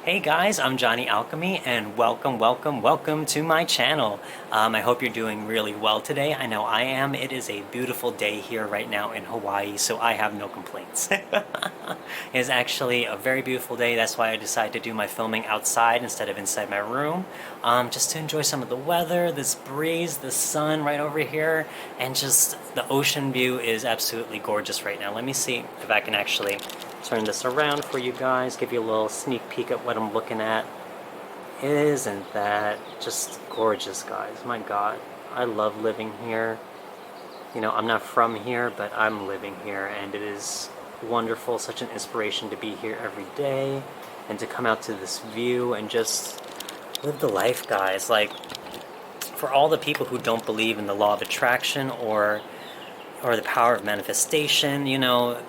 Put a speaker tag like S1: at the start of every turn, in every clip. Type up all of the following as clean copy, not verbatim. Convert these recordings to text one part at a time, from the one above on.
S1: Hey guys, I'm Johnny Alchemy and welcome to my channel. I hope you're doing really well today. I know I am. It is a beautiful day here right now in Hawaii, so I have no complaints. It's actually a very beautiful day. That's why I decided to do my filming outside instead of inside my room. Just to enjoy some of the weather, this breeze, the sun right over here, and just the ocean view is absolutely gorgeous right now. Let me see if I can actually turn this around for you guys, give you a little sneak peek at what I'm looking at. Isn't that just gorgeous, guys? My God, I love living here. You know, I'm not from here, but I'm living here, and it is wonderful, such an inspiration to be here every day, and to come out to this view and just live the life, guys. Like, for all the people who don't believe in the law of attraction or the power of manifestation, you know,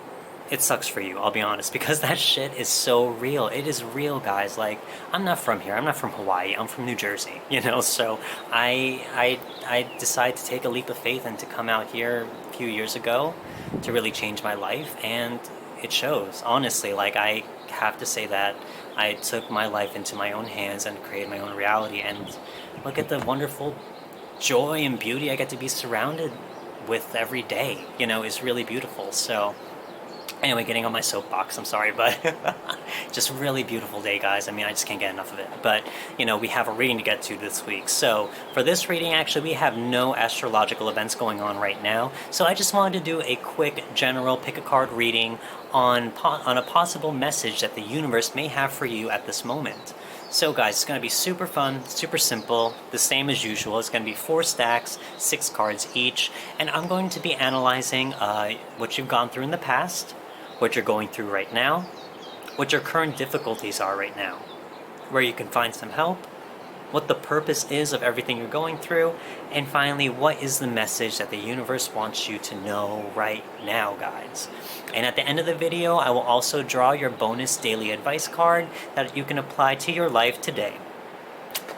S1: it sucks for you, I'll be honest, because that shit is so real. It is real, guys. Like, I'm not from here. I'm not from Hawaii. I'm from New Jersey, you know? So I decided to take a leap of faith and to come out here a few years ago to really change my life, and it shows. Honestly, like, I have to say that I took my life into my own hands and created my own reality, and look at the wonderful joy and beauty I get to be surrounded with every day, you know, is really beautiful. So anyway, getting on my soapbox, I'm sorry, but just really beautiful day, guys. I mean, I just can't get enough of it. But, you know, we have a reading to get to this week. So for this reading, actually, we have no astrological events going on right now. So I just wanted to do a quick general pick-a-card reading on a possible message that the universe may have for you at this moment. So guys, it's going to be super fun, super simple, the same as usual. It's going to be 4 stacks, 6 cards each, and I'm going to be analyzing what you've gone through in the past, what you're going through right now, what your current difficulties are right now, where you can find some help, what the purpose is of everything you're going through, and finally, what is the message that the universe wants you to know right now, guys. And at the end of the video, I will also draw your bonus daily advice card that you can apply to your life today.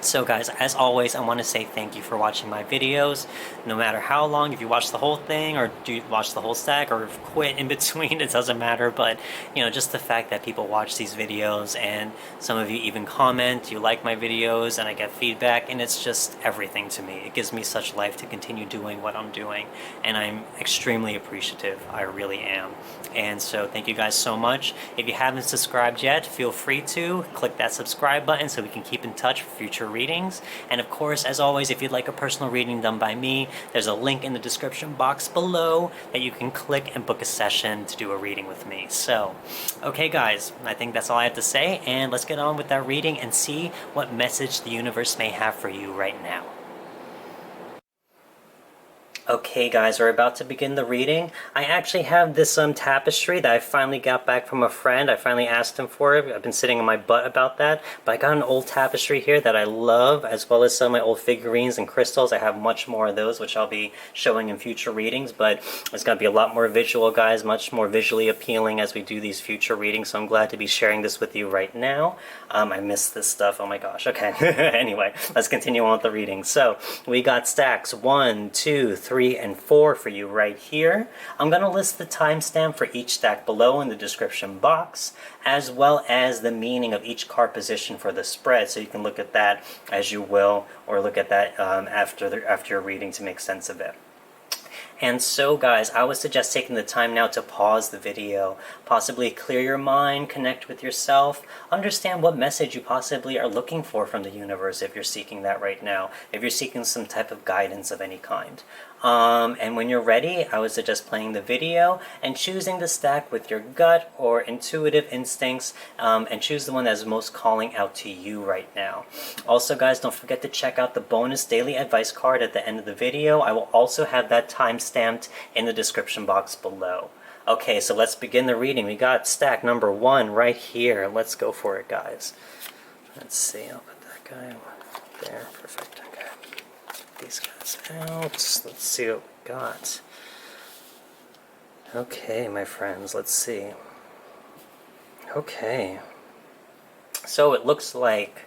S1: So guys, as always, I want to say thank you for watching my videos. No matter how long, if you watch the whole thing or do you watch the whole stack or quit in between, it doesn't matter. But, you know, just the fact that people watch these videos and some of you even comment, you like my videos, and I get feedback, and it's just everything to me. It gives me such life to continue doing what I'm doing, and I'm extremely appreciative. I really am. And so thank you guys so much. If you haven't subscribed yet, feel free to click that subscribe button so we can keep in touch for future readings. And of course, as always, if you'd like a personal reading done by me, there's a link in the description box below that you can click and book a session to do a reading with me. So, okay guys, I think that's all I have to say, and let's get on with that reading and see what message the universe may have for you right now. Okay guys, we're about to begin the reading. I actually have this tapestry that I finally got back from a friend. I finally asked him for it. I've been sitting on my butt about that. But I got an old tapestry here that I love, as well as some of my old figurines and crystals. I have much more of those, which I'll be showing in future readings. But it's going to be a lot more visual, guys, much more visually appealing as we do these future readings. So I'm glad to be sharing this with you right now. I miss this stuff. Oh my gosh. Okay. Anyway, let's continue on with the reading. So we got stacks 1, 2, 3, and 4 for you right here. I'm going to list the timestamp for each stack below in the description box, as well as the meaning of each card position for the spread, so you can look at that as you will, or look at that after your reading to make sense of it. And so guys, I would suggest taking the time now to pause the video, possibly clear your mind, connect with yourself, understand what message you possibly are looking for from the universe if you're seeking that right now, if you're seeking some type of guidance of any kind. And when you're ready, I would suggest playing the video and choosing the stack with your gut or intuitive instincts, and choose the one that is most calling out to you right now. Also guys, don't forget to check out the bonus daily advice card at the end of the video. I will also have that time stamped in the description box below. Okay, so let's begin the reading. We got stack number 1 right here. Let's go for it, guys. Let's see, I'll put that guy there. Perfect. Okay. These guys out. Let's see what we got. Okay, my friends, let's see. Okay. So it looks like...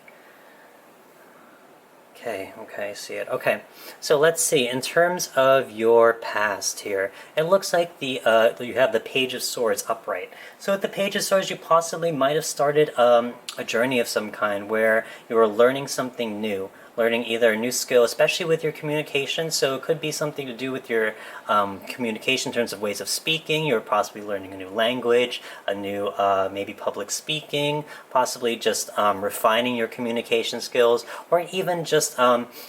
S1: Okay, I see it. Okay, so let's see. In terms of your past here, it looks like you have the Page of Swords upright. So with the Page of Swords, you possibly might have started a journey of some kind where you were learning something new, learning either a new skill, especially with your communication. So it could be something to do with your communication in terms of ways of speaking. You're possibly learning a new language, a new maybe public speaking, possibly just refining your communication skills, or even just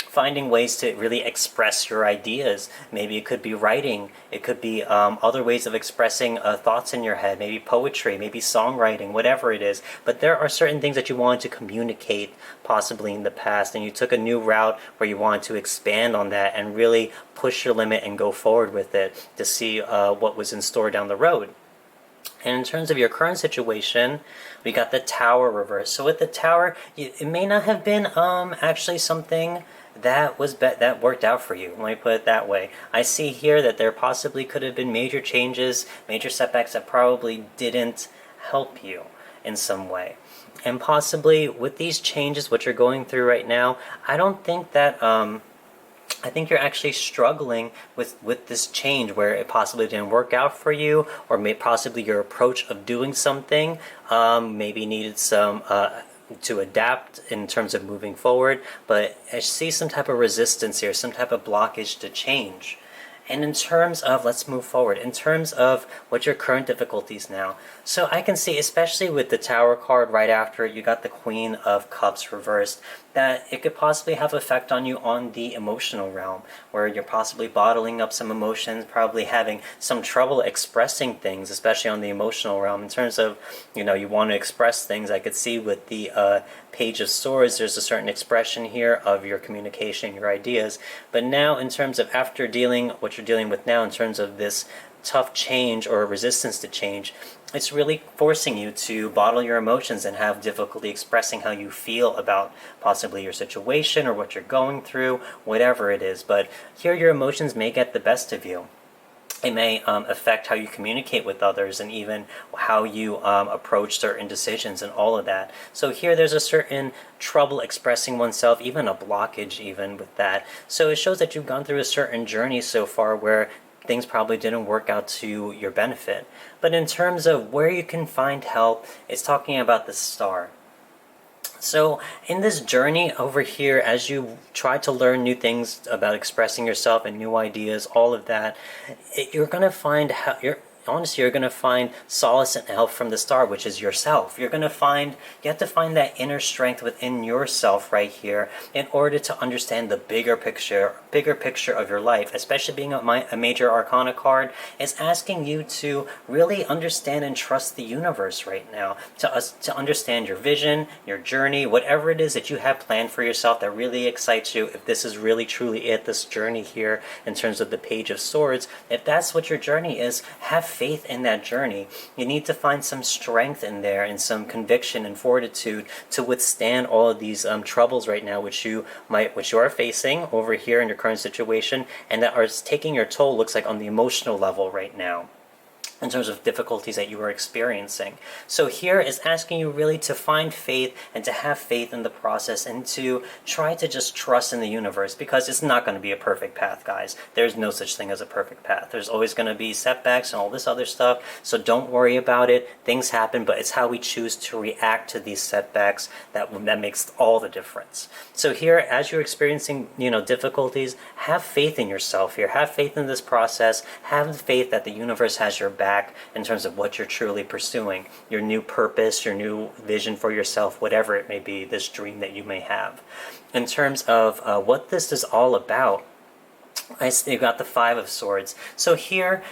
S1: finding ways to really express your ideas. Maybe it could be writing. It could be other ways of expressing thoughts in your head, maybe poetry, maybe songwriting, whatever it is. But there are certain things that you wanted to communicate possibly in the past, and you took a new route where you wanted to expand on that and really push your limit and go forward with it to see what was in store down the road. And in terms of your current situation, we got the Tower reversed. So with the Tower, it may not have been actually something that that worked out for you. Let me put it that way. I see here that there possibly could have been major changes, major setbacks that probably didn't help you in some way. And possibly with these changes, what you're going through right now, I don't think that I think you're actually struggling with this change where it possibly didn't work out for you, or possibly your approach of doing something maybe needed some to adapt in terms of moving forward. But I see some type of resistance here, some type of blockage to change. And in terms of, let's move forward, in terms of what your current difficulties now. So I can see, especially with the Tower card right after it, you got the Queen of Cups reversed, that it could possibly have effect on you on the emotional realm, where you're possibly bottling up some emotions, probably having some trouble expressing things, especially on the emotional realm. In terms of, you want to express things, I could see with the Page of Swords, there's a certain expression here of your communication, your ideas. But now, in terms of after what you're dealing with now, in terms of this tough change or resistance to change, it's really forcing you to bottle your emotions and have difficulty expressing how you feel about possibly your situation or what you're going through, whatever it is. But here your emotions may get the best of you. It may affect how you communicate with others and even how you approach certain decisions and all of that. So here there's a certain trouble expressing oneself, even a blockage even with that. So it shows that you've gone through a certain journey so far where things probably didn't work out to your benefit. But in terms of where you can find help, it's talking about the Star. So in this journey over here, as you try to learn new things about expressing yourself and new ideas, all of that, you're going to find you're going to find solace and help from the Star, which is yourself. You have to find that inner strength within yourself right here in order to understand the bigger picture of your life. Especially being a major arcana card, is asking you to really understand and trust the universe right now, to understand your vision, your journey, whatever it is that you have planned for yourself that really excites you. If this is really truly it, this journey here in terms of the Page of Swords, if that's what your journey is, have faith in that journey. You need to find some strength in there and some conviction and fortitude to withstand all of these troubles right now, which you are facing over here in your current situation, and that are taking your toll, looks like, on the emotional level right now, in terms of difficulties that you are experiencing. So here is asking you really to find faith and to have faith in the process and to try to just trust in the universe, because it's not going to be a perfect path, guys. There's no such thing as a perfect path. There's always going to be setbacks and all this other stuff, so don't worry about it. Things happen, but it's how we choose to react to these setbacks that makes all the difference. So here, as you're experiencing difficulties, have faith in yourself here. Have faith in this process. Have faith that the universe has your back in terms of what you're truly pursuing, your new purpose, your new vision for yourself, whatever it may be, this dream that you may have. In terms of what this is all about, you got the Five of Swords. So here,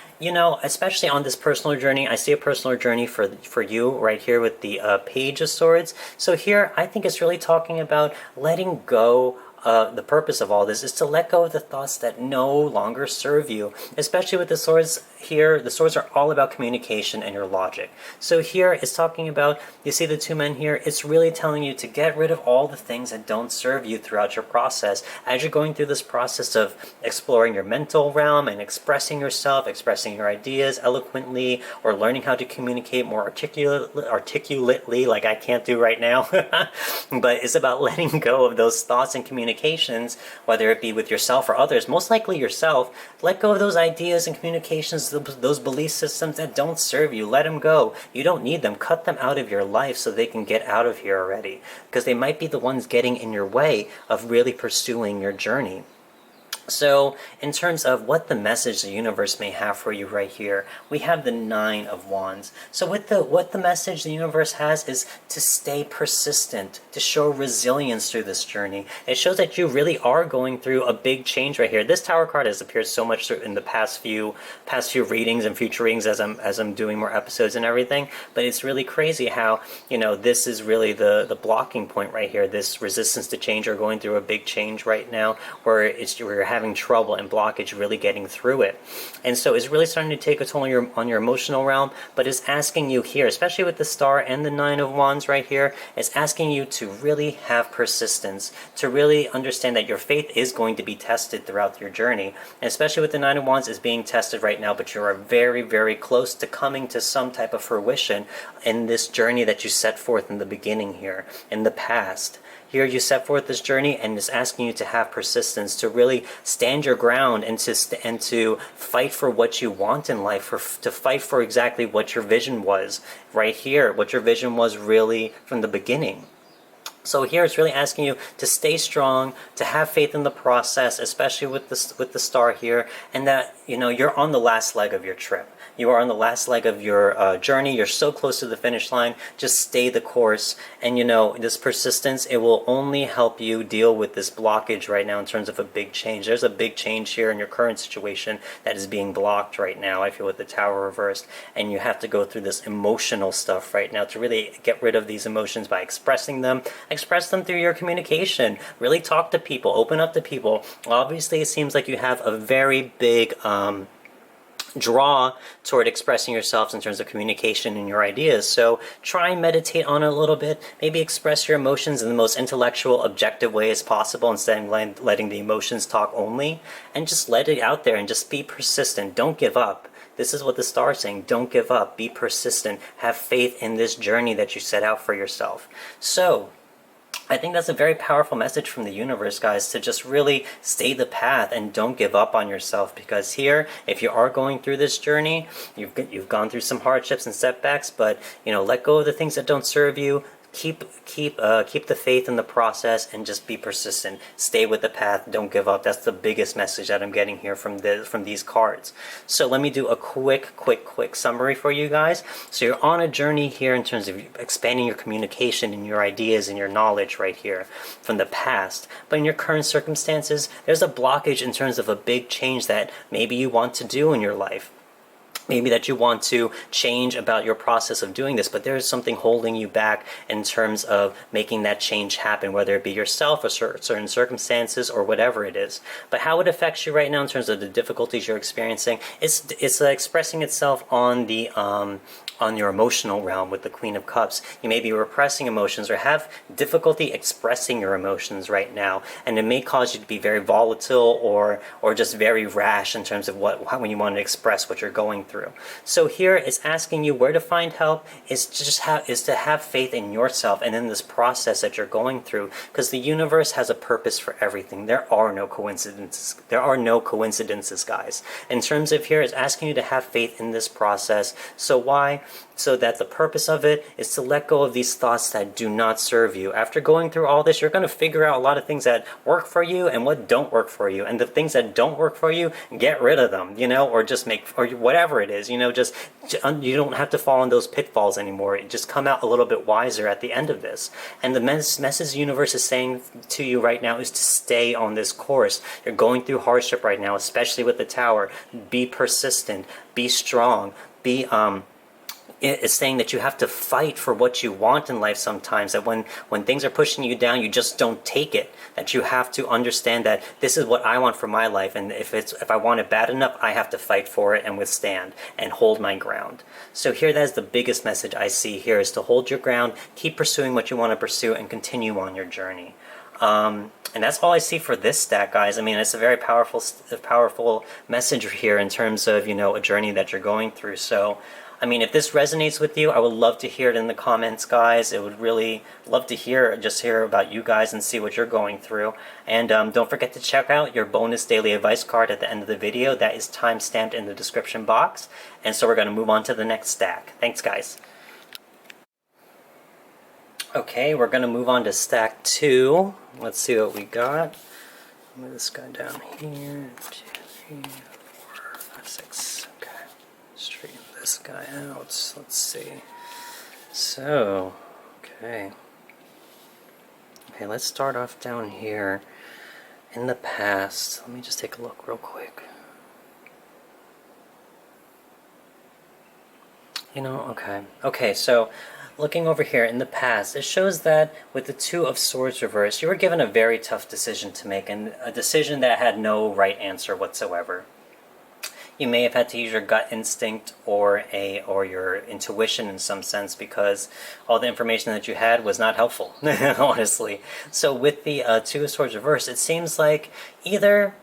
S1: especially on this personal journey, I see a personal journey for you right here with the Page of Swords. So here, I think it's really talking about letting go. The purpose of all this is to let go of the thoughts that no longer serve you, especially with the swords here. The swords are all about communication and your logic. So here it's talking about, you see the two men here, it's really telling you to get rid of all the things that don't serve you throughout your process. As you're going through this process of exploring your mental realm and expressing yourself, expressing your ideas eloquently, or learning how to communicate more articulately, like I can't do right now, but it's about letting go of those thoughts and communication communications, whether it be with yourself or others, most likely yourself. Let go of those ideas and communications, those belief systems that don't serve you. Let them go. You don't need them. Cut them out of your life so they can get out of here already, because they might be the ones getting in your way of really pursuing your journey. So, in terms of what the message the universe may have for you right here, we have the Nine of Wands. So what the message the universe has is to stay persistent, to show resilience through this journey. It shows that you really are going through a big change right here. This Tower card has appeared so much in the past few readings and future readings as I'm doing more episodes and everything. But it's really crazy how, this is really the blocking point right here. This resistance to change, are going through a big change right now, where we're having trouble and blockage really getting through it. And so it's really starting to take a toll on your emotional realm, but it's asking you here, especially with the Star and the Nine of Wands right here, it's asking you to really have persistence, to really understand that your faith is going to be tested throughout your journey. And especially with the Nine of Wands is being tested right now, but you are very, very close to coming to some type of fruition in this journey that you set forth in the beginning here, in the past. Here you set forth this journey, and it's asking you to have persistence, to really stand your ground, and to fight for what you want in life, to fight for exactly what your vision was right here, what your vision was really from the beginning. So here it's really asking you to stay strong, to have faith in the process, especially with the Star here, and that you're on the last leg of your trip. You are on the last leg of your journey. You're so close to the finish line. Just stay the course. And this persistence, it will only help you deal with this blockage right now in terms of a big change. There's a big change here in your current situation that is being blocked right now, I feel, with the Tower reversed. And you have to go through this emotional stuff right now to really get rid of these emotions by expressing them. Express them through your communication. Really talk to people. Open up to people. Obviously, it seems like you have a very big draw toward expressing yourselves in terms of communication and your ideas. So try and meditate on it a little bit. Maybe express your emotions in the most intellectual, objective way as possible, instead of letting the emotions talk only. And just let it out there and just be persistent. Don't give up. This is what the Star is saying. Don't give up. Be persistent. Have faith in this journey that you set out for yourself. So I think that's a very powerful message from the universe, guys, to just really stay the path and don't give up on yourself. Because here, if you are going through this journey, you've gone through some hardships and setbacks, but let go of the things that don't serve you. Keep the faith in the process and just be persistent. Stay with the path. Don't give up. That's the biggest message that I'm getting here from these cards. So let me do a quick summary for you guys. So you're on a journey here in terms of expanding your communication and your ideas and your knowledge right here from the past. But in your current circumstances, there's a blockage in terms of a big change that maybe you want to do in your life. Maybe that you want to change about your process of doing this, but there is something holding you back in terms of making that change happen, whether it be yourself or certain circumstances or whatever it is. But how it affects you right now in terms of the difficulties you're experiencing, it's expressing itself on your emotional realm with the Queen of Cups. You may be repressing emotions or have difficulty expressing your emotions right now, and it may cause you to be very volatile or just very rash in terms of when you want to express what you're going through. So here it's asking you where to find help is to have faith in yourself and in this process that you're going through, because the universe has a purpose for everything. There are no coincidences. There are no coincidences, guys. In terms of here, it's asking you to have faith in this process. So why? So that the purpose of it is to let go of these thoughts that do not serve you. After going through all this, you're going to figure out a lot of things that work for you and what don't work for you. And the things that don't work for you, get rid of them, or just or whatever it is, just you don't have to fall in those pitfalls anymore. Just come out a little bit wiser at the end of this. And the message the universe is saying to you right now is to stay on this course. You're going through hardship right now, especially with the Tower. Be persistent, be strong, it's saying that you have to fight for what you want in life sometimes, that when things are pushing you down, you just don't take it, that you have to understand that this is what I want for my life, and if I want it bad enough, I have to fight for it and withstand and hold my ground. So here, that is the biggest message I see here, is to hold your ground, keep pursuing what you want to pursue, and continue on your journey. And that's all I see for this stack, guys. I mean, it's a very powerful message here in terms of, a journey that you're going through. So I mean, if this resonates with you, I would love to hear it in the comments, guys. It would really love to hear about you guys and see what you're going through. And don't forget to check out your bonus daily advice card at the end of the video. That is time-stamped in the description box. And so we're going to move on to the next stack. Thanks, guys. Okay, we're going to move on to stack 2. Let's see what we got. Move this guy down here. 2, 3, 4, 5, 6. Okay. Straighten this guy out. Let's see. So, okay. Okay, let's start off down here. In the past, let me just take a look real quick. Okay, so looking over here in the past, it shows that with the Two of Swords reversed, you were given a very tough decision to make, and a decision that had no right answer whatsoever. You may have had to use your gut instinct or your intuition in some sense, because all the information that you had was not helpful, honestly. So with the Two of Swords reversed, it seems like either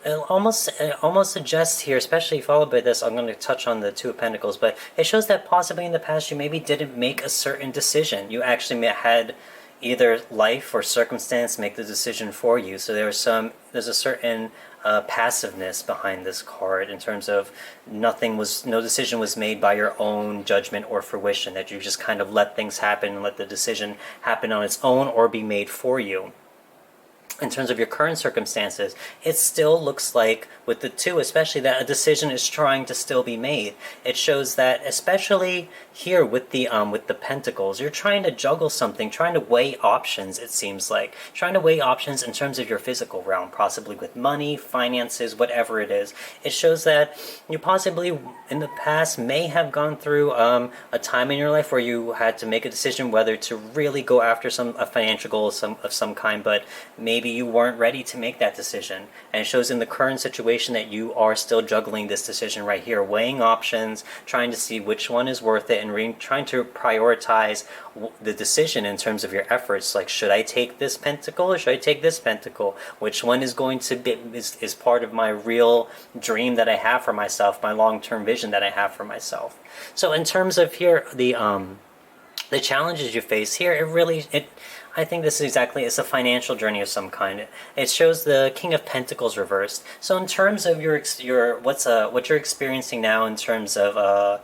S1: it almost suggests here, especially followed by this, I'm going to touch on the Two of Pentacles, but it shows that possibly in the past you maybe didn't make a certain decision. You actually had either life or circumstance make the decision for you. So there's a certain passiveness behind this card in terms of no decision was made by your own judgment or fruition, that you just kind of let things happen and let the decision happen on its own or be made for you. In terms of your current circumstances, it still looks like, with the two especially, that a decision is trying to still be made. It shows that, especially here with the Pentacles, you're trying to juggle something, trying to weigh options, it seems like. Trying to weigh options in terms of your physical realm, possibly with money, finances, whatever it is. It shows that you possibly, in the past, may have gone through a time in your life where you had to make a decision whether to really go after a financial goal of some kind, but maybe you weren't ready to make that decision. And it shows in the current situation that you are still juggling this decision right here, weighing options, trying to see which one is worth it, and trying to prioritize the decision in terms of your efforts. Like, should I take this pentacle or should I take this pentacle? Which one is going to be is part of my real dream that I have for myself, my long-term vision that I have for myself? So in terms of here, the challenges you face here, I think this is it's a financial journey of some kind. It shows the King of Pentacles reversed. So in terms of what you're experiencing now in terms of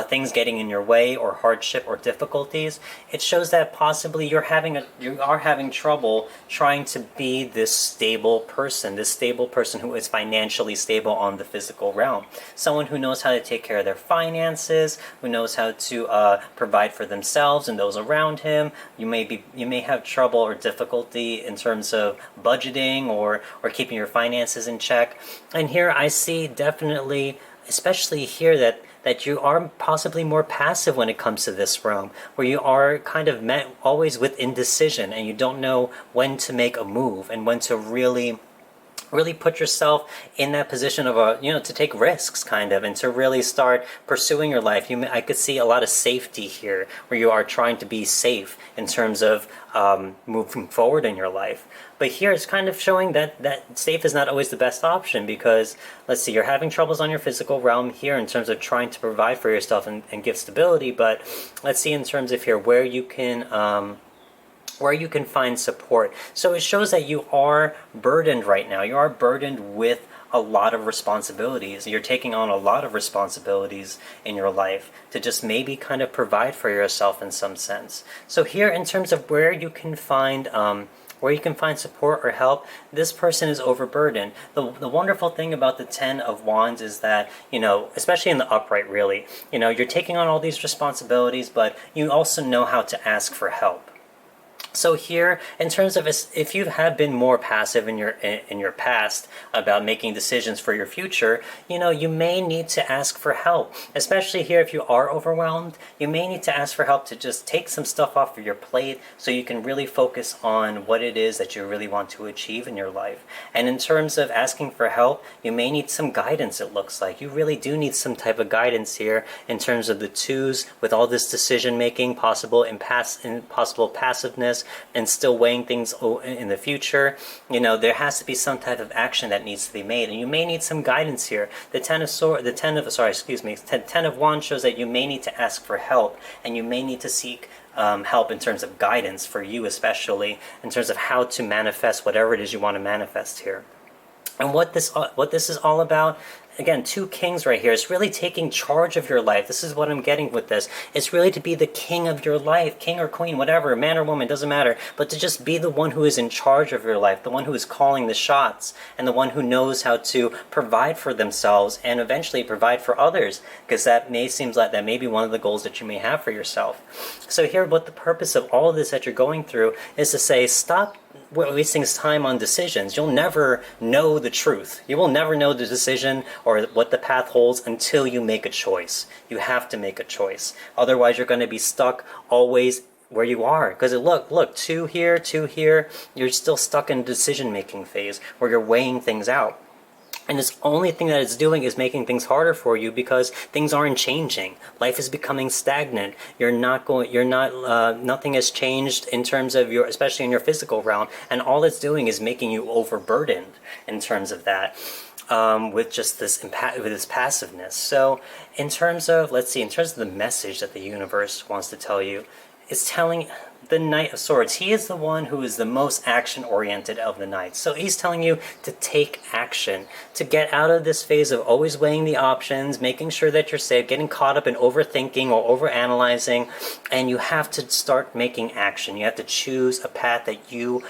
S1: things getting in your way or hardship or difficulties, it shows that possibly you are having trouble trying to be this stable person who is financially stable on the physical realm. Someone who knows how to take care of their finances, who knows how to provide for themselves and those around him. You may have trouble or difficulty in terms of budgeting or keeping your finances in check. And here I see definitely, especially here, that you are possibly more passive when it comes to this realm, where you are kind of always with indecision, and you don't know when to make a move and when to really put yourself in that position of to take risks, kind of, and to really start pursuing your life. I could see a lot of safety here, where you are trying to be safe in terms of moving forward in your life. But here it's kind of showing that safe is not always the best option, because, let's see, you're having troubles on your physical realm here in terms of trying to provide for yourself and give stability. But let's see in terms of here where you can find support. So it shows that you are burdened right now. You are burdened with a lot of responsibilities. You're taking on a lot of responsibilities in your life to just maybe kind of provide for yourself in some sense. So here, in terms of where you can find support or help, this person is overburdened. The wonderful thing about the Ten of Wands is that, especially in the upright, really, you're taking on all these responsibilities, but you also know how to ask for help. So here, in terms of if you have been more passive in your past about making decisions for your future, you may need to ask for help. Especially here, if you are overwhelmed, you may need to ask for help to just take some stuff off of your plate so you can really focus on what it is that you really want to achieve in your life. And in terms of asking for help, you may need some guidance, it looks like. You really do need some type of guidance here in terms of the twos with all this decision making, possible passiveness, and still weighing things in the future, there has to be some type of action that needs to be made, and you may need some guidance here. The Ten of Wands shows that you may need to ask for help, and you may need to seek help in terms of guidance for you, especially in terms of how to manifest whatever it is you want to manifest here. And what this is all about, again, two kings right here. It's really taking charge of your life. This is what I'm getting with this. It's really to be the king of your life, king or queen, whatever, man or woman, doesn't matter. But to just be the one who is in charge of your life, the one who is calling the shots, and the one who knows how to provide for themselves and eventually provide for others. Because that seems like that may be one of the goals that you may have for yourself. So here, what the purpose of all of this that you're going through is to say, stop wasting time on decisions. You'll never know the truth. You will never know the decision or what the path holds until you make a choice. You have to make a choice. Otherwise, you're going to be stuck always where you are. Because look, two here, you're still stuck in a decision-making phase where you're weighing things out. And this only thing that it's doing is making things harder for you because things aren't changing. Life is becoming stagnant. Nothing has changed in terms of especially in your physical realm. And all it's doing is making you overburdened in terms of that. With just this passiveness. So in terms of the message that the universe wants to tell you, it's telling the Knight of Swords, he is the one who is the most action-oriented of the knights. So he's telling you to take action, to get out of this phase of always weighing the options, making sure that you're safe, getting caught up in overthinking or overanalyzing, and you have to start making action. You have to choose a path that you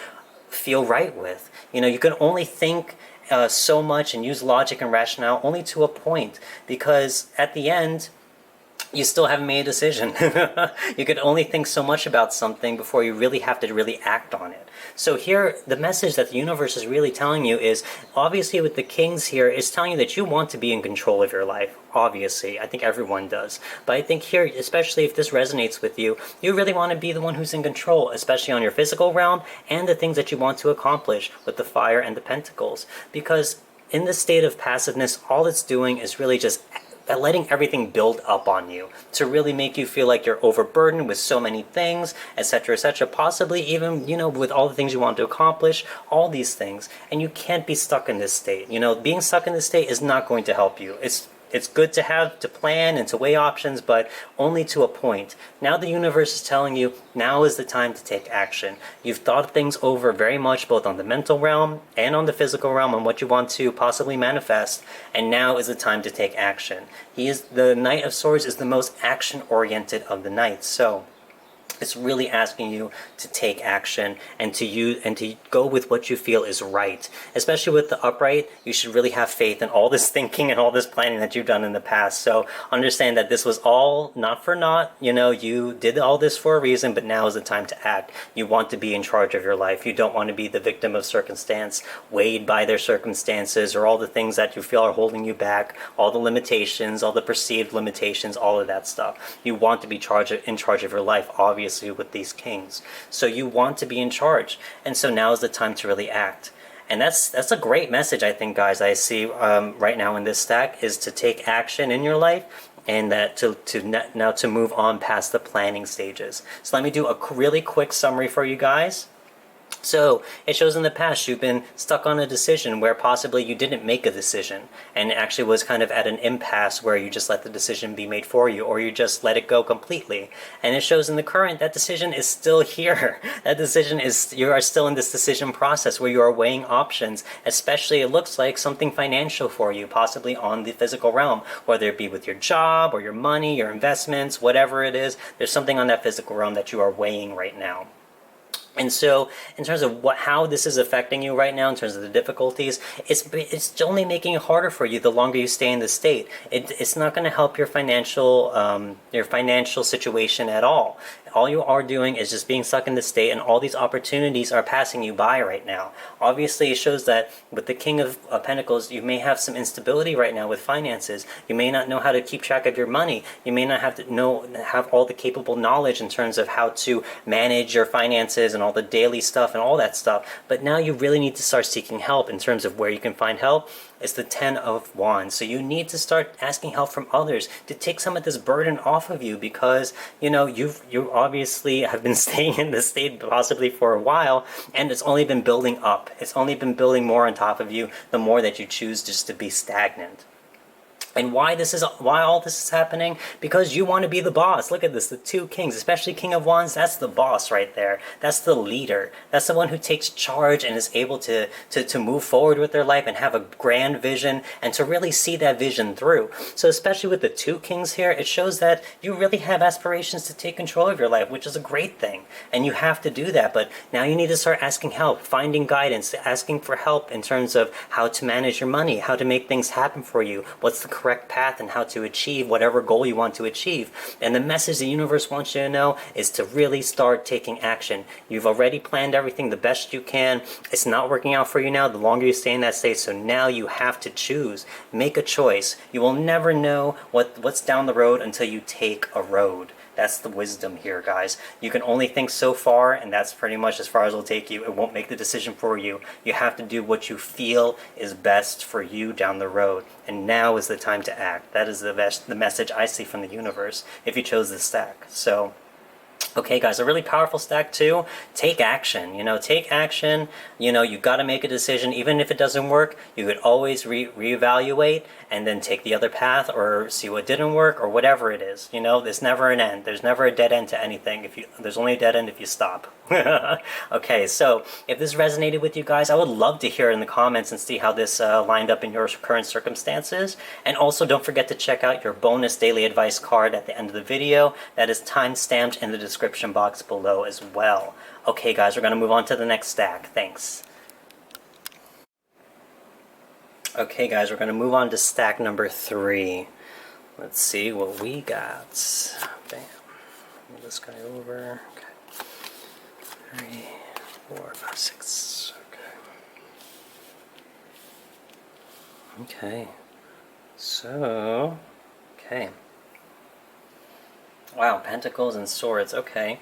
S1: feel right with. You can only think so much and use logic and rationale only to a point, because at the end, you still haven't made a decision. You could only think so much about something before you really have to really act on it. So here, the message that the universe is really telling you is, obviously with the kings here, it's telling you that you want to be in control of your life. Obviously, I think everyone does. But I think here, especially if this resonates with you, you really want to be the one who's in control, especially on your physical realm and the things that you want to accomplish with the Fire and the Pentacles. Because in this state of passiveness, all it's doing is really just letting everything build up on you to really make you feel like you're overburdened with so many things, etc., etc., possibly even, with all the things you want to accomplish, all these things. And you can't be stuck in this state. Being stuck in this state is not going to help you. It's good to plan and to weigh options, but only to a point. Now the universe is telling you, now is the time to take action. You've thought things over very much, both on the mental realm and on the physical realm, on what you want to possibly manifest, and now is the time to take action. The Knight of Swords is the most action-oriented of the knights, so it's really asking you to take action and to go with what you feel is right. Especially with the upright, you should really have faith in all this thinking and all this planning that you've done in the past. So understand that this was all not for naught. You did all this for a reason, but now is the time to act. You want to be in charge of your life. You don't want to be the victim of circumstance, weighed by their circumstances, or all the things that you feel are holding you back, all the limitations, all the perceived limitations, all of that stuff. You want to be in charge of your life, obviously, with these kings. So you want to be in charge, and so now is the time to really act. And that's a great message, I think, guys. I see right now in this stack is to take action in your life, and that to move on past the planning stages. So let me do a really quick summary for you guys. So it shows in the past you've been stuck on a decision where possibly you didn't make a decision and it actually was kind of at an impasse where you just let the decision be made for you, or you just let it go completely. And it shows in the current that decision is still here. That decision is, you are still in this decision process where you are weighing options, especially it looks like something financial for you, possibly on the physical realm, whether it be with your job or your money, your investments, whatever it is, there's something on that physical realm that you are weighing right now. And so, in terms of how this is affecting you right now, in terms of the difficulties, it's only making it harder for you the longer you stay in this state. It's not going to help your financial situation at all. All you are doing is just being stuck in this state, and all these opportunities are passing you by right now. Obviously, it shows that with the King of Pentacles, you may have some instability right now with finances. You may not know how to keep track of your money. You may not have all the capable knowledge in terms of how to manage your finances and all the daily stuff and all that stuff. But now you really need to start seeking help in terms of where you can find help. is the Ten of Wands. So you need to start asking help from others to take some of this burden off of you, because you obviously have been staying in this state possibly for a while, and it's only been building up. It's only been building more on top of you the more that you choose just to be stagnant. And why all this is happening? Because you want to be the boss. Look at this, the two kings, especially King of Wands, that's the boss right there. That's the leader. That's the one who takes charge and is able to move forward with their life and have a grand vision and to really see that vision through. So especially with the two kings here, it shows that you really have aspirations to take control of your life, which is a great thing. And you have to do that. But now you need to start asking help, finding guidance, asking for help in terms of how to manage your money, how to make things happen for you, what's the correct path, and how to achieve whatever goal you want to achieve. And the message the universe wants you to know is to really start taking action. You've already planned everything the best you can. It's not working out for you now the longer you stay in that state, so now you have to choose. Make a choice. You will never know what's down the road until you take a road. That's the wisdom here, guys. You can only think so far, and that's pretty much as far as it'll take you. It won't make the decision for you. You have to do what you feel is best for you down the road. And now is the time to act. That is the message I see from the universe if you chose this stack. So, okay, guys, a really powerful stack too. Take action. Take action. You got to make a decision. Even if it doesn't work, you could always reevaluate and then take the other path or see what didn't work or whatever it is. There's never an end. There's never a dead end to anything. There's only a dead end if you stop. Okay, so if this resonated with you guys, I would love to hear in the comments and see how this lined up in your current circumstances. And also don't forget to check out your bonus daily advice card at the end of the video. That is time-stamped in the description box below as well. Okay, guys, we're going to move on to the next stack. Thanks. Okay, guys, we're going to move on to stack number 3. Let's see what we got. Bam. Move this guy over. Okay. 3, 4, 5, 6. Okay. Okay. So, okay. Wow, Pentacles and Swords. Okay.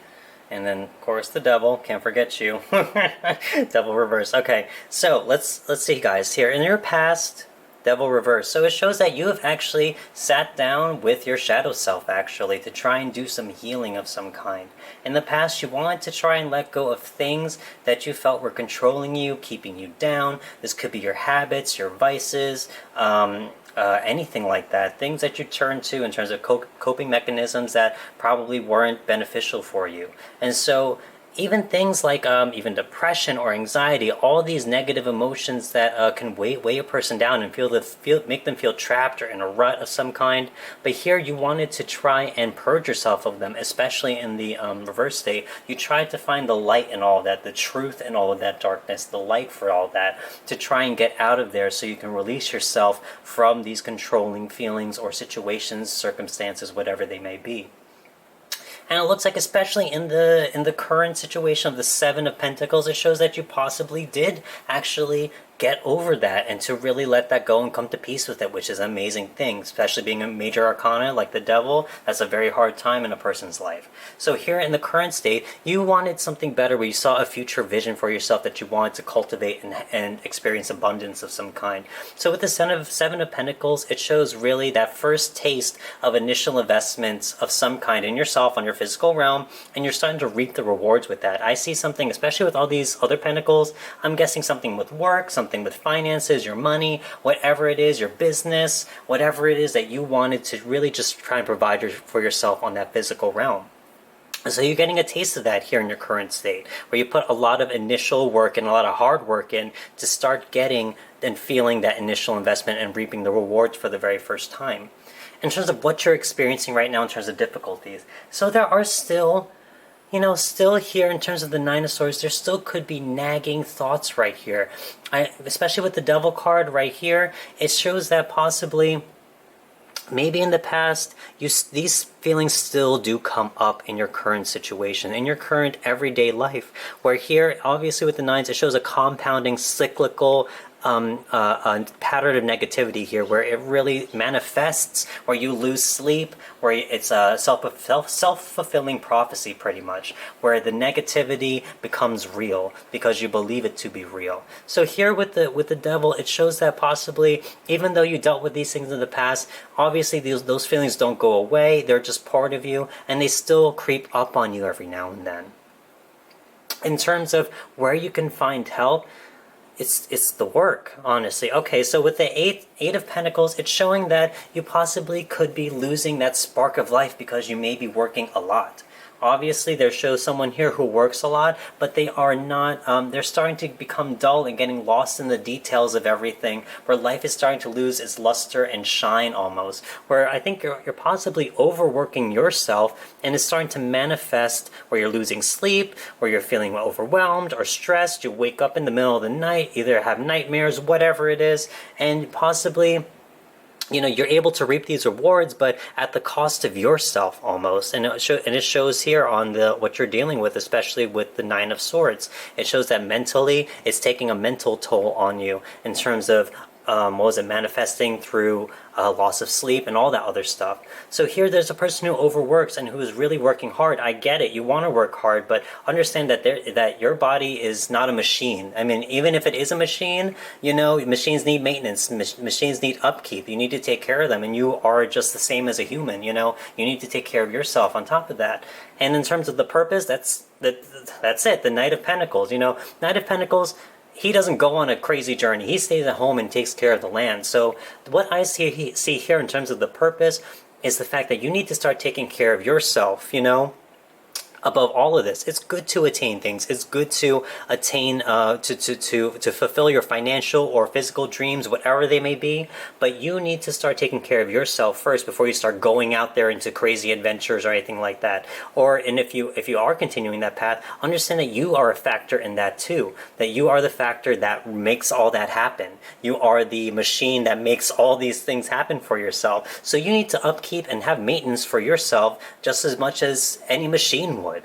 S1: And then, of course, the Devil. Can't forget you. Devil reverse. Okay, so let's see, guys. Here, in your past, Devil reverse. So it shows that you have actually sat down with your shadow self, actually, to try and do some healing of some kind. In the past, you wanted to try and let go of things that you felt were controlling you, keeping you down. This could be your habits, your vices, anything like that. Things that you turn to in terms of coping mechanisms that probably weren't beneficial for you. And so even things like even depression or anxiety, all these negative emotions that can weigh a person down and make them feel trapped or in a rut of some kind. But here you wanted to try and purge yourself of them, especially in the reverse state. You tried to find the light in all of that, the truth in all of that darkness, the light for all that, to try and get out of there so you can release yourself from these controlling feelings or situations, circumstances, whatever they may be. And it looks like, especially in the current situation of the Seven of Pentacles, it shows that you possibly did actually get over that and to really let that go and come to peace with it, which is an amazing thing, especially being a major arcana like the Devil. That's a very hard time in a person's life. So here in the current state, you wanted something better where you saw a future vision for yourself that you wanted to cultivate and experience abundance of some kind. So with the Seven of Pentacles, it shows really that first taste of initial investments of some kind in yourself on your physical realm, and you're starting to reap the rewards with that. I see something, especially with all these other pentacles, I'm guessing something with work, something with finances, your money, whatever it is, your business, whatever it is that you wanted to really just try and provide for yourself on that physical realm. So you're getting a taste of that here in your current state, where you put a lot of initial work and a lot of hard work in to start getting and feeling that initial investment and reaping the rewards for the very first time. In terms of what you're experiencing right now in terms of difficulties, so there are still here in terms of the Nine of Swords, there still could be nagging thoughts right here. Especially with the Devil card right here, it shows that possibly, maybe in the past, these feelings still do come up in your current situation, in your current everyday life, where here, obviously with the nines, it shows a compounding, cyclical a pattern of negativity here where it really manifests, where you lose sleep, where it's a self-fulfilling prophecy pretty much, where the negativity becomes real because you believe it to be real. So here with the devil, it shows that possibly, even though you dealt with these things in the past, obviously those feelings don't go away. They're just part of you, and they still creep up on you every now and then. In terms of where you can find help, it's the work, honestly. Okay, so with the eight of Pentacles, it's showing that you possibly could be losing that spark of life because you may be working a lot. Obviously, there shows someone here who works a lot, but they are not, they're starting to become dull and getting lost in the details of everything, where life is starting to lose its luster and shine almost, where I think you're possibly overworking yourself, and it's starting to manifest where you're losing sleep, where you're feeling overwhelmed or stressed. You wake up in the middle of the night, either have nightmares, whatever it is, and possibly, you know, you're able to reap these rewards, but at the cost of yourself almost. And it shows here on what you're dealing with, especially with the Nine of Swords. It shows that mentally, it's taking a mental toll on you in terms of manifesting through loss of sleep and all that other stuff. So here there's a person who overworks and who is really working hard. I get it, you want to work hard, but understand that your body is not a machine. I mean, even if it is a machine, you know, machines need maintenance, machines need upkeep. You need to take care of them, and you are just the same as a human, you know. You need to take care of yourself on top of that. And in terms of the purpose, that's it, the Knight of Pentacles. You know, Knight of Pentacles, he doesn't go on a crazy journey. He stays at home and takes care of the land. So what I see here in terms of the purpose is the fact that you need to start taking care of yourself, you know. Above all of this, it's good to attain things. It's good to attain, to fulfill your financial or physical dreams, whatever they may be. But you need to start taking care of yourself first before you start going out there into crazy adventures or anything like that. And if you are continuing that path, understand that you are a factor in that too. That you are the factor that makes all that happen. You are the machine that makes all these things happen for yourself. So you need to upkeep and have maintenance for yourself just as much as any machine would.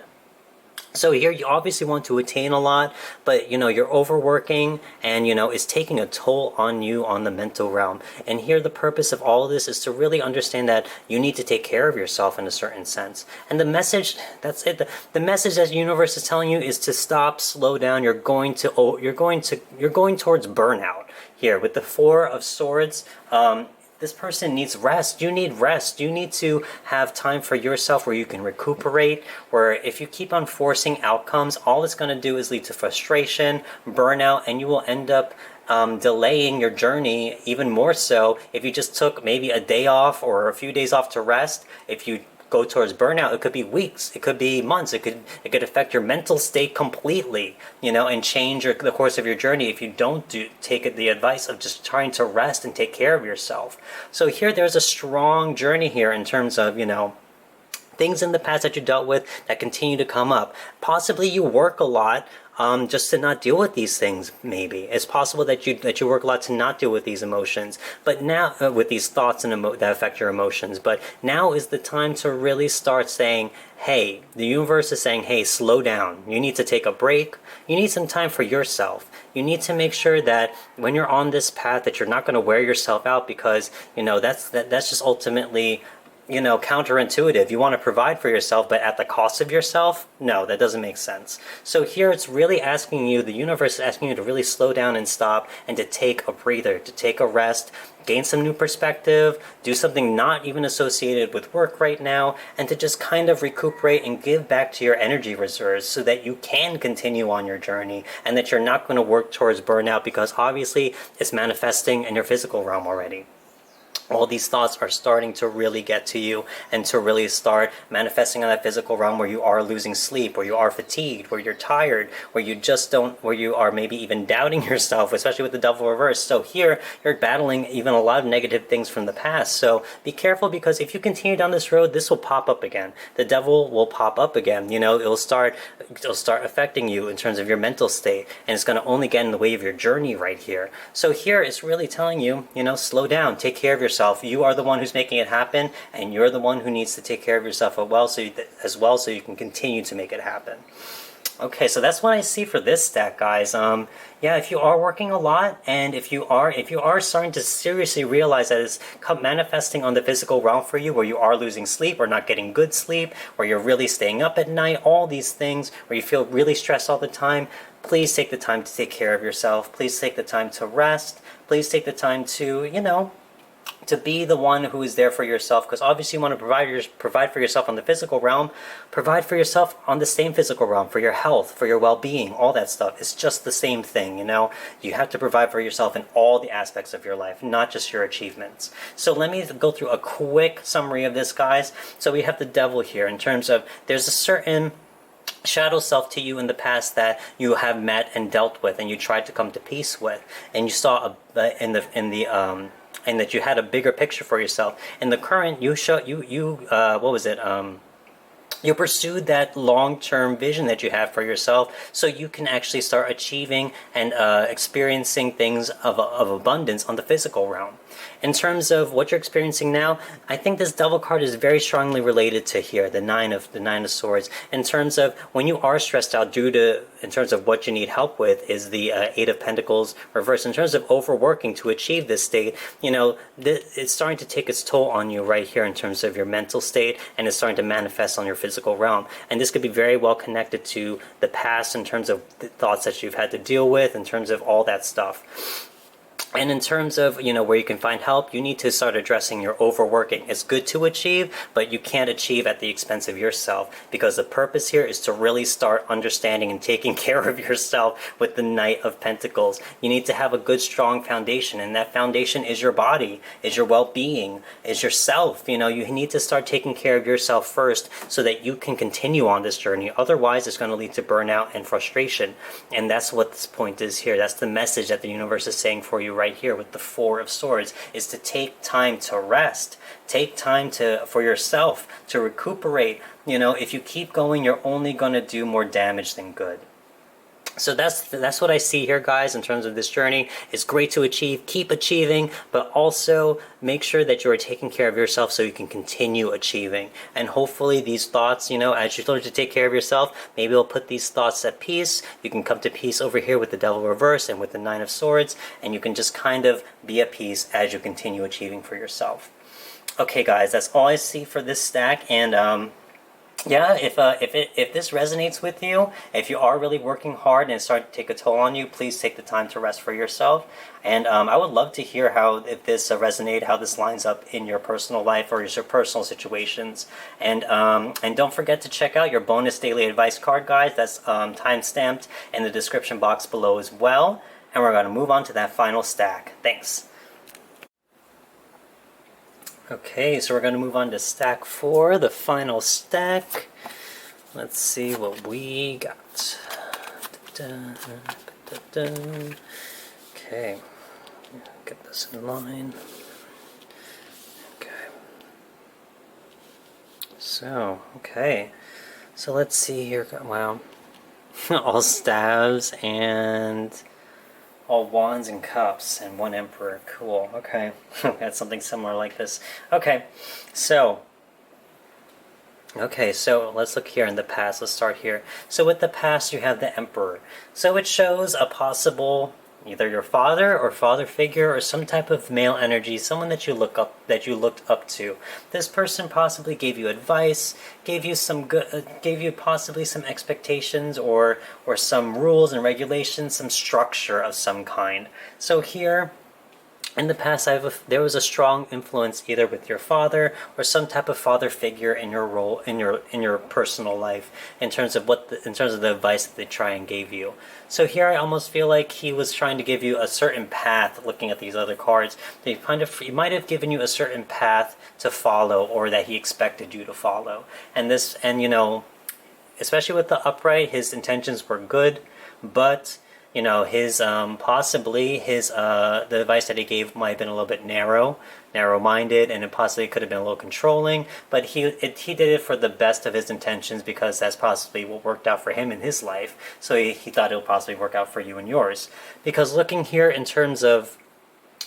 S1: So here you obviously want to attain a lot, but you know, you're overworking, and you know, it's taking a toll on you on the mental realm. And here the purpose of all of this is to really understand that you need to take care of yourself in a certain sense. And the message, that's it. The message that the universe is telling you is to stop, slow down. You're going towards burnout here with the Four of Swords. This person needs rest. You need rest. You need to have time for yourself where you can recuperate, where if you keep on forcing outcomes, all it's going to do is lead to frustration, burnout, and you will end up delaying your journey even more so if you just took maybe a day off or a few days off to rest. If you go towards burnout, it could be weeks, it could be months, it could affect your mental state completely, you know, and change the course of your journey if you don't take the advice of just trying to rest and take care of yourself. So here there's a strong journey here in terms of, you know, things in the past that you dealt with that continue to come up. Possibly you work a lot just to not deal with these things. Maybe it's possible that you work a lot to not deal with these emotions, but now with these thoughts and that affect your emotions. But now is the time to really start saying, hey, the universe is saying, hey, slow down. You need to take a break. You need some time for yourself. You need to make sure that when you're on this path that you're not going to wear yourself out, because you know that's just ultimately, you know, counterintuitive. You want to provide for yourself, but at the cost of yourself? No, that doesn't make sense. So here it's really asking you, the universe is asking you to really slow down and stop, and to take a breather, to take a rest, gain some new perspective, do something not even associated with work right now, and to just kind of recuperate and give back to your energy reserves so that you can continue on your journey, and that you're not going to work towards burnout, because obviously it's manifesting in your physical realm already. All these thoughts are starting to really get to you, and to really start manifesting on that physical realm where you are losing sleep, where you are fatigued, where you're tired, where you are maybe even doubting yourself, especially with the devil reverse. So here you're battling even a lot of negative things from the past. So be careful, because if you continue down this road, this will pop up again. The devil will pop up again. You know, it'll start affecting you in terms of your mental state, and it's going to only get in the way of your journey right here. So here it's really telling you, you know, slow down, take care of yourself. You are the one who's making it happen, and you're the one who needs to take care of yourself as well, so you can continue to make it happen. Okay, so that's what I see for this stack, guys. Yeah, if you are working a lot, and if you are starting to seriously realize that it's manifesting on the physical realm for you, where you are losing sleep or not getting good sleep, or you're really staying up at night, all these things, where you feel really stressed all the time, please take the time to take care of yourself. Please take the time to rest. Please take the time to, to be the one who is there for yourself, because obviously you want to provide for yourself on the physical realm, provide for yourself on the same physical realm, for your health, for your well-being, all that stuff. It's just the same thing. You have to provide for yourself in all the aspects of your life, not just your achievements. So let me go through a quick summary of this, guys. So we have the devil here, in terms of there's a certain shadow self to you in the past that you have met and dealt with, and you tried to come to peace with, and you saw and that you had a bigger picture for yourself. In the current, you pursued that long-term vision that you have for yourself, so you can actually start achieving and experiencing things of abundance on the physical realm. In terms of what you're experiencing now, I think this devil card is very strongly related to here, the nine of swords. In terms of when you are stressed out in terms of what you need help with, is the Eight of Pentacles reversed. In terms of overworking to achieve this state, it's starting to take its toll on you right here in terms of your mental state, and it's starting to manifest on your physical realm. And this could be very well connected to the past, in terms of the thoughts that you've had to deal with, in terms of all that stuff. And in terms of, where you can find help, you need to start addressing your overworking. It's good to achieve, but you can't achieve at the expense of yourself, because the purpose here is to really start understanding and taking care of yourself with the Knight of Pentacles. You need to have a good, strong foundation, and that foundation is your body, is your well-being, is yourself. You need to start taking care of yourself first, so that you can continue on this journey. Otherwise, it's going to lead to burnout and frustration. And that's what this point is here. That's the message that the universe is saying for you right here with the Four of Swords, is to take time to rest, take time for yourself to recuperate. If you keep going, you're only going to do more damage than good. So that's what I see here, guys, in terms of this journey. It's great to achieve, keep achieving, but also make sure that you are taking care of yourself so you can continue achieving. And hopefully these thoughts, as you learn to take care of yourself, maybe you'll put these thoughts at peace. You can come to peace over here with the Devil reverse and with the Nine of Swords, and you can just kind of be at peace as you continue achieving for yourself. Okay, guys, that's all I see for this stack. And yeah, if this resonates with you, if you are really working hard and it's starting to take a toll on you, please take the time to rest for yourself. And I would love to hear if this resonated, how this lines up in your personal life or your personal situations. And don't forget to check out your bonus daily advice card, guys. That's time-stamped in the description box below as well. And we're going to move on to that final stack. Thanks. Okay, so we're going to move on to stack 4, the final stack. Let's see what we got. Okay, get this in line. Okay. So let's see here. Wow. All staves and all wands and cups and one emperor. Cool. Okay. Got something similar like this. Okay. So let's look here in the past. Let's start here. So with the past, you have the emperor. So it shows a possible either your father or father figure or some type of male energy, someone that you looked up to. This person possibly gave you advice, gave you possibly some expectations or some rules and regulations, some structure of some kind. So here in the past, there was a strong influence either with your father or some type of father figure in your role in your personal life, in terms of the advice that they try and gave you. So here I almost feel like he was trying to give you a certain path. Looking at these other cards, he might have given you a certain path to follow, or that he expected you to follow. And especially with the upright, his intentions were good, but his the advice that he gave might have been a little bit narrow-minded, and it possibly could have been a little controlling, but he did it for the best of his intentions, because that's possibly what worked out for him in his life. So he thought it would possibly work out for you in yours. Because looking here in terms of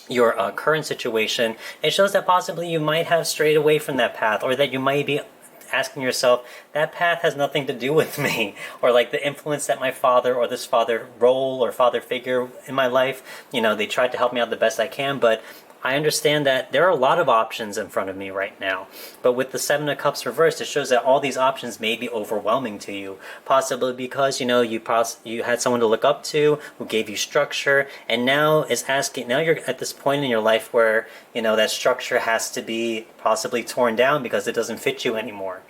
S1: your current situation, it shows that possibly you might have strayed away from that path, or that you might be asking yourself, that path has nothing to do with me, or like the influence that my father or this father role or father figure in my life, they tried to help me out the best I can, but I understand that there are a lot of options in front of me right now. But with the Seven of Cups reversed, it shows that all these options may be overwhelming to you. Possibly because, you had someone to look up to who gave you structure, and now you're at this point in your life where, that structure has to be possibly torn down because it doesn't fit you anymore.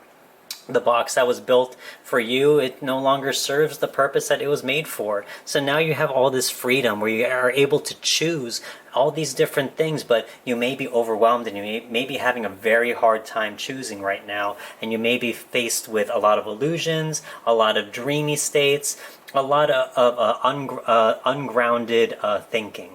S1: The box that was built for you, it no longer serves the purpose that it was made for. So now you have all this freedom where you are able to choose all these different things, but you may be overwhelmed and you may be having a very hard time choosing right now. And you may be faced with a lot of illusions, a lot of dreamy states, a lot of ungrounded thinking.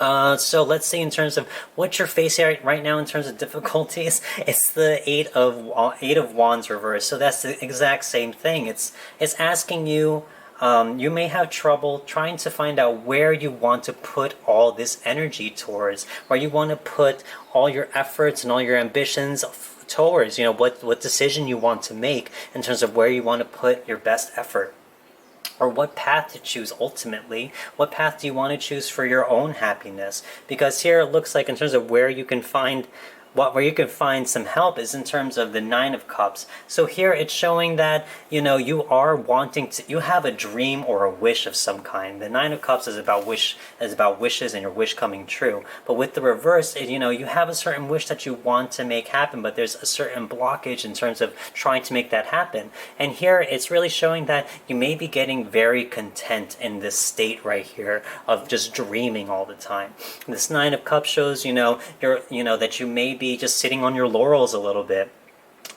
S1: So let's see in terms of what you're facing right now in terms of difficulties. It's the Eight of Wands reversed. So that's the exact same thing. It's asking you. You may have trouble trying to find out where you want to put all this energy towards, where you want to put all your efforts and all your ambitions towards. What decision you want to make in terms of where you want to put your best effort. Or what path to choose ultimately. What path do you want to choose for your own happiness? Because here it looks like in terms of where you can find some help is in terms of the Nine of Cups. So here it's showing that, you are wanting to, you have a dream or a wish of some kind. The Nine of Cups is about wishes and your wish coming true. But with the reverse, you have a certain wish that you want to make happen, but there's a certain blockage in terms of trying to make that happen. And here it's really showing that you may be getting very content in this state right here of just dreaming all the time. This Nine of Cups shows, that you may be just sitting on your laurels a little bit,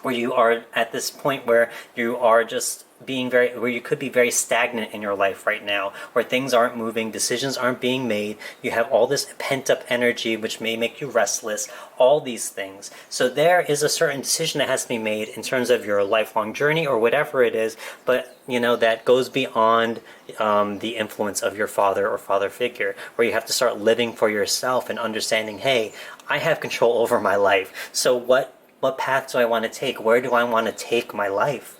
S1: where you are at this point where you are just where you could be very stagnant in your life right now, where things aren't moving, decisions aren't being made, you have all this pent-up energy which may make you restless, all these things. So there is a certain decision that has to be made in terms of your lifelong journey or whatever it is, but that goes beyond the influence of your father or father figure, where you have to start living for yourself and understanding, hey, I have control over my life. So what path do I want to take? Where do I want to take my life?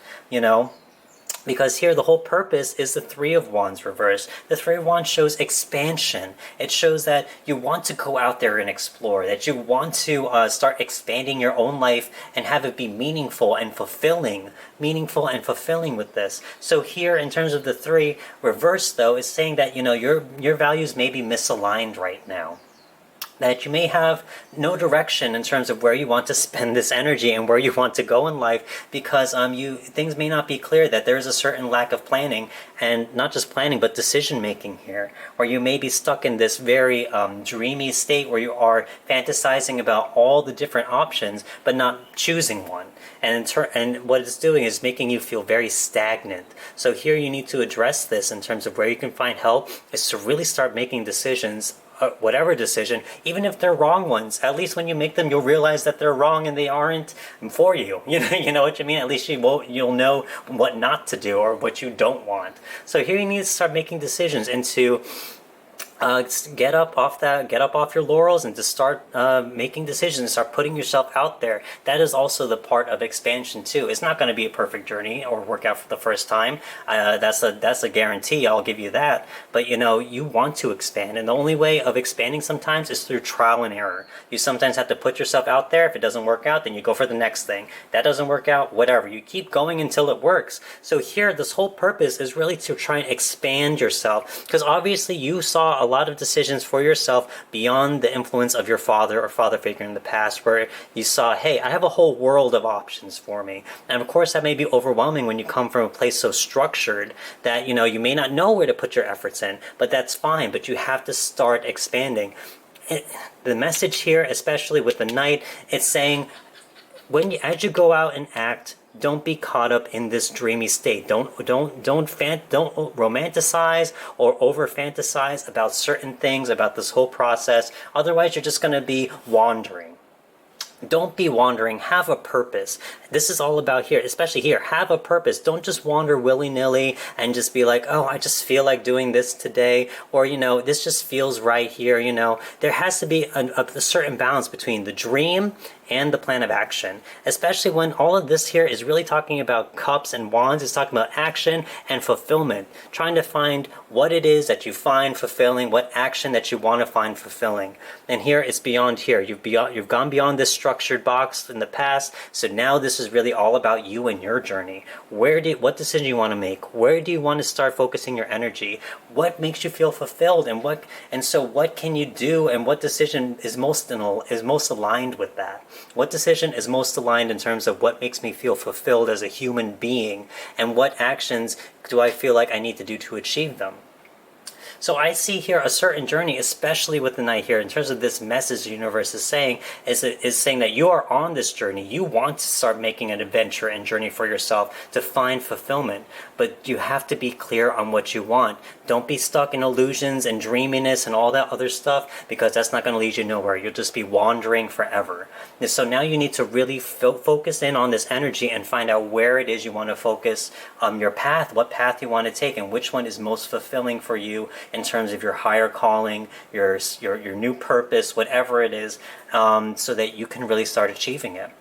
S1: Because here the whole purpose is the Three of Wands reversed. The Three of Wands shows expansion. It shows that you want to go out there and explore, that you want to start expanding your own life and have it be meaningful and fulfilling with this. So here in terms of the three reversed though, is saying that your values may be misaligned right now. That you may have no direction in terms of where you want to spend this energy and where you want to go in life, because things may not be clear, that there is a certain lack of planning, and not just planning but decision making here, or you may be stuck in this very dreamy state where you are fantasizing about all the different options but not choosing one, and what it's doing is making you feel very stagnant. So here you need to address this in terms of where you can find help, is to really start making decisions, whatever decision, even if they're wrong ones. At least when you make them, you'll realize that they're wrong and they aren't for you. You know what I mean? At least you'll know what not to do or what you don't want. So here you need to start making decisions and to get up off your laurels and to start making decisions, start putting yourself out there. That is also the part of expansion too. It's not going to be a perfect journey or work out for the first time. That's a guarantee. I'll give you that. But you want to expand, and the only way of expanding sometimes is through trial and error. You sometimes have to put yourself out there. If it doesn't work out, then you go for the next thing. That doesn't work out, whatever. You keep going until it works. So here, this whole purpose is really to try and expand yourself, because obviously you saw a lot of decisions for yourself beyond the influence of your father or father figure in the past, where you saw, hey, I have a whole world of options for me. And of course that may be overwhelming when you come from a place so structured that you may not know where to put your efforts in, but that's fine. But you have to start expanding. The message here, especially with the Knight, it's saying as you go out and act, don't be caught up in this dreamy state. Don't romanticize or over fantasize about certain things, about this whole process. Otherwise, you're just going to be wandering. Don't be wandering. Have a purpose. This is all about here, especially here. Have a purpose. Don't just wander willy-nilly and just be like, oh, I just feel like doing this today, or this just feels right here. There has to be a certain balance between the dream and the plan of action, especially when all of this here is really talking about cups and wands. It's talking about action and fulfillment, trying to find what it is that you find fulfilling, what action that you want to find fulfilling. And here it's beyond here. You've gone beyond this structured box in the past, so now this is really all about you and your journey. What decision you want to make? Where do you want to start focusing your energy? What makes you feel fulfilled, and so what can you do, and what decision is most aligned with that? What decision is most aligned in terms of what makes me feel fulfilled as a human being, and what actions do I feel like I need to do to achieve them? So I see here a certain journey, especially with the Knight here, in terms of this message the universe is saying, is saying that you are on this journey. You want to start making an adventure and journey for yourself to find fulfillment, but you have to be clear on what you want. Don't be stuck in illusions and dreaminess and all that other stuff, because that's not going to lead you nowhere. You'll just be wandering forever. And so now you need to really focus in on this energy and find out where it is you want to focus your path, what path you want to take, and which one is most fulfilling for you in terms of your higher calling, your new purpose, whatever it is, so that you can really start achieving it.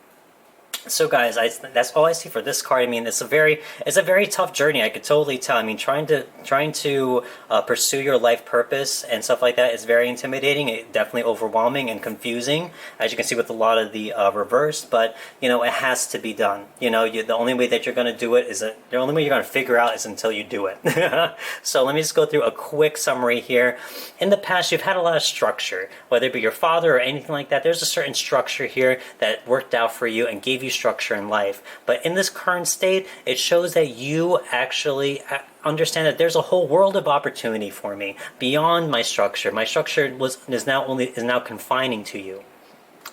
S1: So guys, that's all I see for this card. I mean, it's a very tough journey. I could totally tell. I mean, trying to pursue your life purpose and stuff like that is very intimidating. Definitely overwhelming and confusing, as you can see with a lot of the reverse. But you know, it has to be done. You know, the only way that you're going to do it is the only way you're going to figure out is until you do it. So let me just go through a quick summary here. In the past, you've had a lot of structure, whether it be your father or anything like that. There's a certain structure here that worked out for you and gave you structure in life. But in this current state, it shows that you actually understand that there's a whole world of opportunity for me beyond my structure. My structure is now confining to you.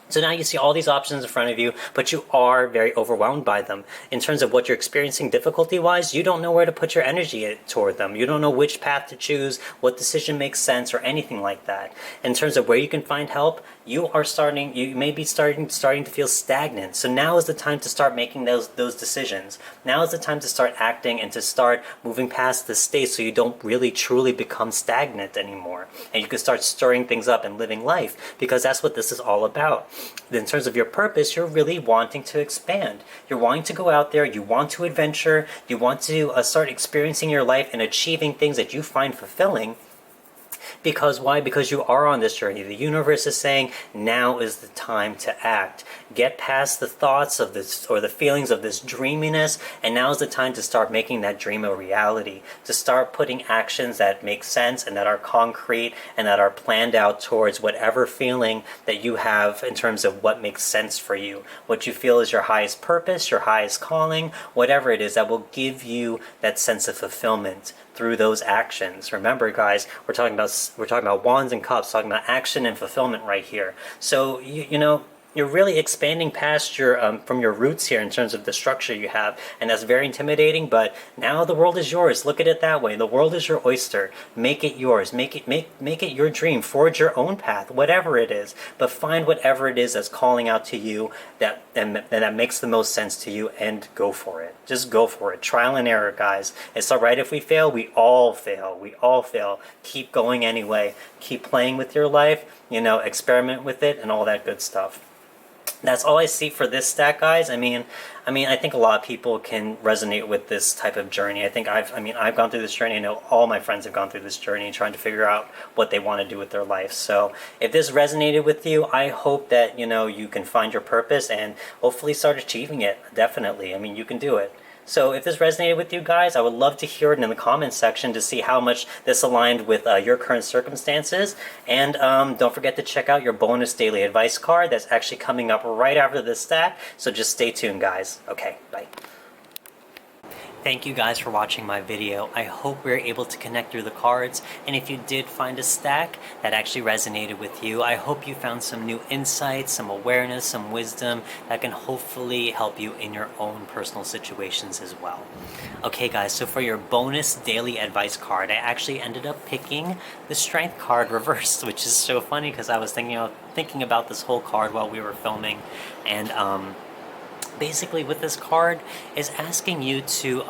S1: So now you see all these options in front of you, but you are very overwhelmed by them. In terms of what you're experiencing difficulty-wise, you don't know where to put your energy toward them. You don't know which path to choose, what decision makes sense, or anything like that. In terms of where you can find help, you may be starting to feel stagnant. So now is the time to start making those decisions. Now is the time to start acting and to start moving past this state, so you don't really truly become stagnant anymore. And you can start stirring things up and living life, because that's what this is all about. In terms of your purpose, you're really wanting to expand. You're wanting to go out there, you want to adventure, you want to start experiencing your life and achieving things that you find fulfilling. Because why? Because you are on this journey. The universe is saying, now is the time to act. Get past the thoughts of this, or the feelings of this dreaminess, and now is the time to start making that dream a reality. To start putting actions that make sense and that are concrete and that are planned out towards whatever feeling that you have in terms of what makes sense for you. What you feel is your highest purpose, your highest calling, whatever it is that will give you that sense of fulfillment through those actions. Remember, guys, we're talking about wands and cups, talking about action and fulfillment right here. So you know, you're really expanding past your from your roots here in terms of the structure you have, and that's very intimidating. But now the world is yours. Look at it that way. The world is your oyster. Make it yours. Make it your dream. Forge your own path, whatever it is. But find whatever it is that's calling out to you that makes the most sense to you, and go for it. Just go for it. Trial and error, guys. It's all right if we fail. We all fail. We all fail. Keep going anyway. Keep playing with your life. You know, experiment with it and all that good stuff. That's all I see for this stack, guys. I mean, I think a lot of people can resonate with this type of journey. I've gone through this journey. I know all my friends have gone through this journey, trying to figure out what they want to do with their life. So if this resonated with you, I hope that, you know, you can find your purpose and hopefully start achieving it. Definitely. I mean, you can do it. So if this resonated with you guys, I would love to hear it in the comments section to see how much this aligned with your current circumstances. And don't forget to check out your bonus daily advice card that's actually coming up right after this stack. So just stay tuned, guys. Okay, bye. Thank you guys for watching my video. I hope we were able to connect through the cards, and if you did find a stack that actually resonated with you, I hope you found some new insights, some awareness, some wisdom that can hopefully help you in your own personal situations as well. Okay guys, so for your bonus daily advice card, I actually ended up picking the Strength card reversed, which is so funny because I was thinking about this whole card while we were filming, and basically what this card is asking you to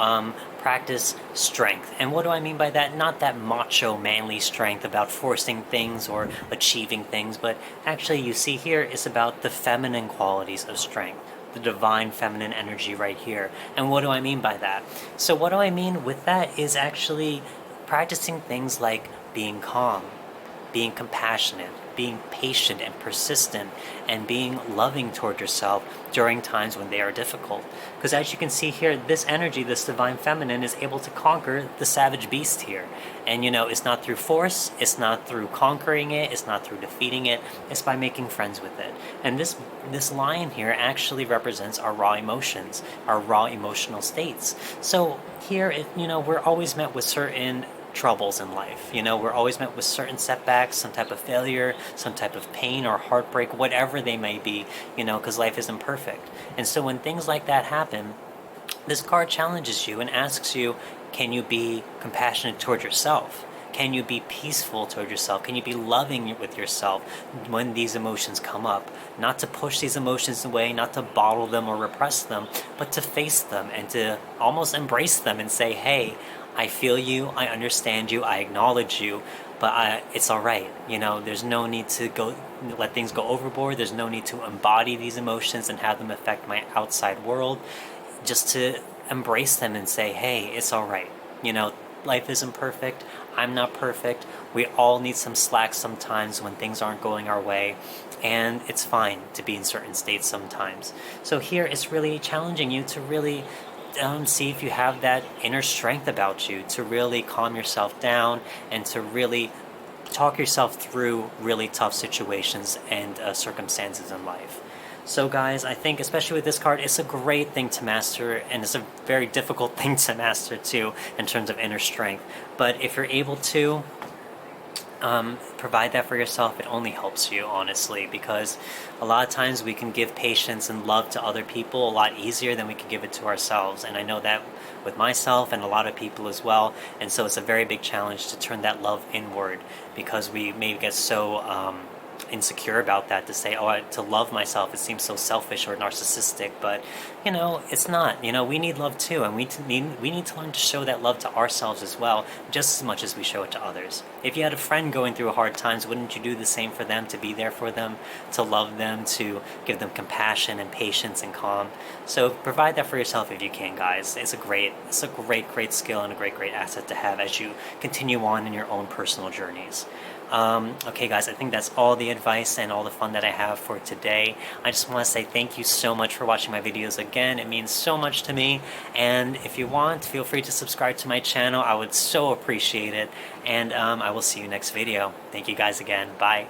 S1: practice strength. And what do I mean by that? Not that macho, manly strength about forcing things or achieving things, but actually you see here it's about the feminine qualities of strength, the divine feminine energy right here. And what do I mean by that? So what do I mean with that is actually practicing things like being calm, being compassionate, being patient and persistent, and being loving toward yourself during times when they are difficult. Because as you can see here, this energy, this divine feminine, is able to conquer the savage beast here. And it's not through force, it's not through conquering it, it's not through defeating it, it's by making friends with it. And this lion here actually represents our raw emotions, our raw emotional states. So here, we're always met with certain troubles in life. We're always met with certain setbacks, some type of failure, some type of pain or heartbreak, whatever they may be, because life isn't perfect. And so when things like that happen, this card challenges you and asks you, can you be compassionate toward yourself? Can you be peaceful toward yourself? Can you be loving with yourself when these emotions come up? Not to push these emotions away, not to bottle them or repress them, but to face them and to almost embrace them and say, hey, I feel you, I understand you, I acknowledge you, but it's all right. There's no need to let things go overboard. There's no need to embody these emotions and have them affect my outside world. Just to embrace them and say, hey, it's all right. Life isn't perfect. I'm not perfect. We all need some slack sometimes when things aren't going our way. And it's fine to be in certain states sometimes. So here it's really challenging you to really see if you have that inner strength about you to really calm yourself down and to really talk yourself through really tough situations and circumstances in life. So guys, I think especially with this card, it's a great thing to master, and it's a very difficult thing to master too in terms of inner strength. But if you're able to provide that for yourself, it only helps you, honestly, because a lot of times we can give patience and love to other people a lot easier than we can give it to ourselves. And I know that with myself and a lot of people as well. And so it's a very big challenge to turn that love inward, because we may get so insecure about that, to say, to love myself, it seems so selfish or narcissistic, but it's not. We need love too, and we need to learn to show that love to ourselves as well, just as much as we show it to others. If you had a friend going through hard times, wouldn't you do the same for them, to be there for them, to love them, to give them compassion and patience and calm? So provide that for yourself if you can, guys. It's a great skill and a great asset to have as you continue on in your own personal journeys. Okay guys, I think that's all the advice and all the fun that I have for today. I just want to say thank you so much for watching my videos again. It means so much to me, and if you want, feel free to subscribe to my channel. I would so appreciate it, and I will see you next video. Thank you guys again. Bye.